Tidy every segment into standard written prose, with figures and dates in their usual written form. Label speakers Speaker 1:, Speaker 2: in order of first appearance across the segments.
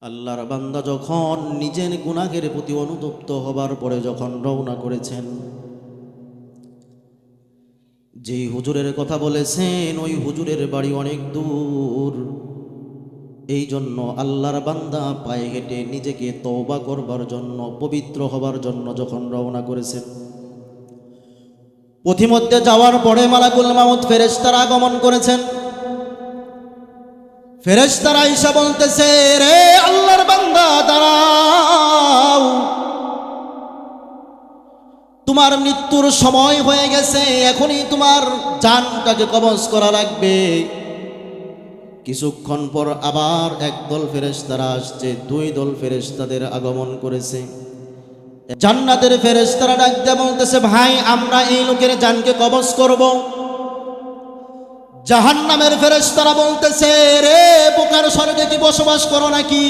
Speaker 1: আল্লাহর বান্দা যখন নিজের গুনাহের প্রতি অনুতপ্ত হবার পরে যখন রওনা করেছেন, যেই হুজুরের কথা বলেছেন ওই হুজুরের বাড়ি অনেক দূর। এই জন্য আল্লাহর বান্দা পায়ে হেঁটে নিজেকে তওবা করবার জন্য, পবিত্র হবার জন্য যখন রওনা করেছেন, পথিমধ্যে যাওয়ার পরে মালাকুল মাউত ফেরেশতারা আগমন করেছেন। ফেরেশতারা আইসা বলতেছে, রে আল্লাহর বান্দা দাঁড়াও, তোমার মৃত্যুর সময় হয়ে গেছে, এখনই তোমার জানটাকে কবজ করা লাগবে। কিছুক্ষণ পর আবার একদল ফেরেশতারা আসছে, দুই দল ফেরেশতাদের আগমন করেছে। জান্নাতের ফেরেশতারা ডাক দিয়ে বলতেছে, ভাই আমরা এই লোকের জানকে কবজ করব। জাহান্নামের ফেরেশতারা বলতেছে, রে বোকার স্বর্গে কি বসবাস করো নাকি?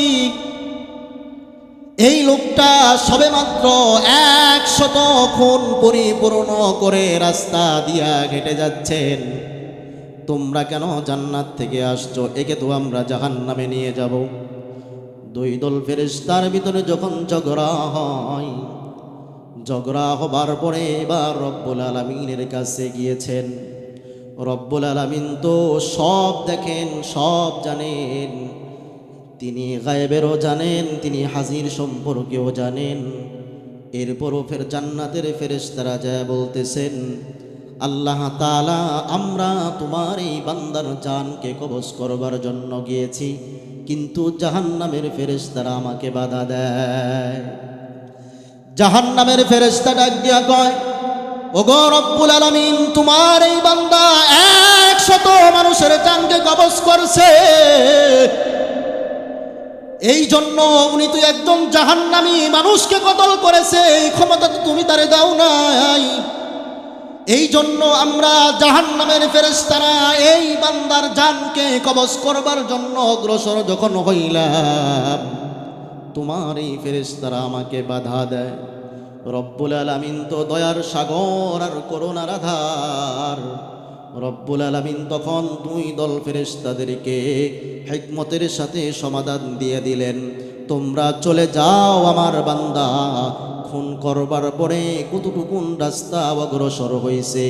Speaker 1: এই লোকটা সবেমাত্র 100 খুন পরিপূর্ণ করে রাস্তা দিয়া হেঁটে যাচ্ছেন, তোমরা কেন জান্নাত থেকে আসছো? একে তো আমরা জাহান্নামে নিয়ে যাব। দুই দল ফেরেশতার ভিতরে যখন ঝগড়া হয়, ঝগড়া হবার পরে এবার রব্বুল আলামিনের কাছে গিয়েছেন। রব্বুল আলামিন তো সব দেখেন, সব জানেন, তিনি গায়েবেরও জানেন, তিনি হাজির সম্পর্কেও জানেন। এরপরও ফের জান্নাতের ফেরেশতারা যায় বলতেছেন, আল্লাহ তাআলা আমরা তোমার এই বান্দার জানকে কবজ করবার জন্য গিয়েছি, কিন্তু জাহান্নামের ফেরেশতারা আমাকে বাধা দেয়। জাহান্নামের ফেরেশতা ডাক দিয়া কয়, ওগো রব্বুল আলামিন, তোমার এই বান্দা 100 মানুষের জানকে কবজ করছে, এই জন্য উনি তো একদম জাহান্নামী মানুষকে কতল করেছে, এই ক্ষমতা তো তুমি তারে দাও নাই। এই জন্য আমরা জাহান্নামের ফেরেশতারা এই বান্দার জানকে কবজ করবার জন্য অগ্রসর যখন হইলাম, তোমার এই ফেরেশতারা আমাকে বাধা দেয়। রব্বুল আলামিন তো দয়ার সাগর আর করুণার আধার। রব্বুল আলামিন তখন দুই দল ফেরেশতাদেরকে হিকমতের সাথে সমাধান দিয়ে দিলেন, তোমরা চলে যাও, আমার বান্দা খুন করবার পরে কতটুকুন রাস্তা অগ্রসর হয়েছে,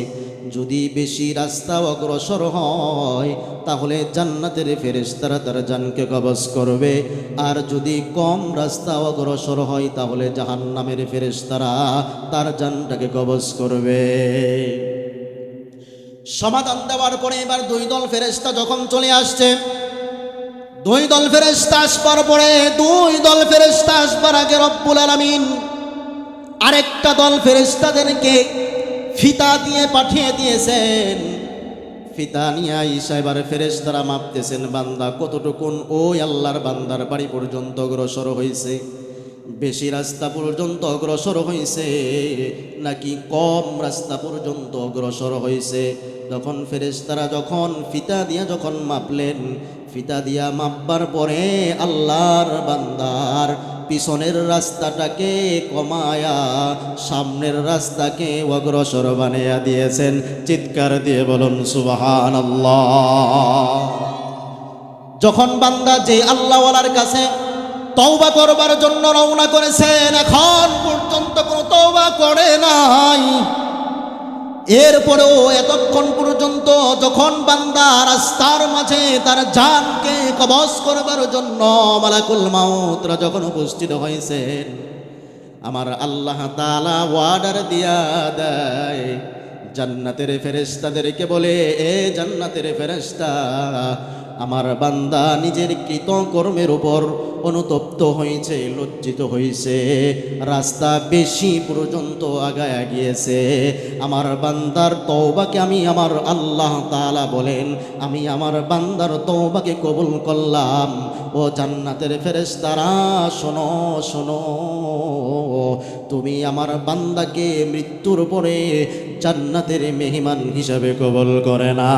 Speaker 1: যদি বেশি রাস্তা অগ্রসর হয় তাহলে জান্নাতের ফেরেশতারা তার জানকে কবজ করবে, আর যদি কম রাস্তা অগ্রসর হয় তাহলে জাহান্নামের ফেরেশতারা তার জানটাকে কবজ করবে। সমাধান দেওয়ার পরে এবার দুই দল ফেরেশতা যখন চলে আসছে, দুই দল ফেরেশতা আসবার পরে, দুই দল ফেরেশতা আসবার আগে রব্বুল আলামিন আরেকটা দল ফেরেশতাদেরকে ফিতা দিয়ে পাঠিয়ে দিয়েছেন। ফিতা নিয়ে আইসা এবার ফেরেশতারা মাপতেছেন বান্দা কতটুকুন ওই আল্লাহর বান্দার বাড়ি পর্যন্ত অগ্রসর হয়েছে, বেশি রাস্তা পর্যন্ত অগ্রসর হয়েছে নাকি কম রাস্তা পর্যন্ত অগ্রসর হয়েছে। যখন ফেরেশতারা যখন ফিতা দিয়া যখন মাপলেন, ফিতা দিয়া মাপবার পরে আল্লাহর বান্দার পিছনের রাস্তাটাকে কমায়া সামনের রাস্তাকে অগ্রসর বানিয়ে দিয়েছেন। চিৎকার দিয়ে বলুন সুবহানাল্লাহ। যখন বান্দা যে আল্লাহওয়ালার কাছে তওবা করবার জন্য রওনা করেছেন, এখন পর্যন্ত কোনো তওবা করে নাই, এরপরেও এতক্ষণ পর্যন্ত যখন বান্দা রাস্তার মাঝে তার জানকে কবজ করবার জন্য মালাকুল মাউতরা যখন উপস্থিত হয়েছেন, আমার আল্লাহ তাআলা ওয়ার্ডার দিয়া দেয় জান্নাতের ফেরেশতাদেরকে, বলে এ জান্নাতের ফেরেশতা, আমার বান্দা নিজের কৃত কর্মের উপর অনুতপ্ত হয়েছে, লজ্জিত হয়েছে, রাস্তা বেশি পর্যন্ত আগায়া গিয়েছে, আমার বান্দার তওবাকে আমি আমার আল্লাহ তাআলা বলেন আমি আমার বান্দার তওবাকে কবুল করলাম। ও জান্নাতের ফেরেশতারা শোনো শোনো, তুমি আমার বান্দাকে মৃত্যুর পরে জান্নাতের মেহমান হিসাবে কবুল করে না।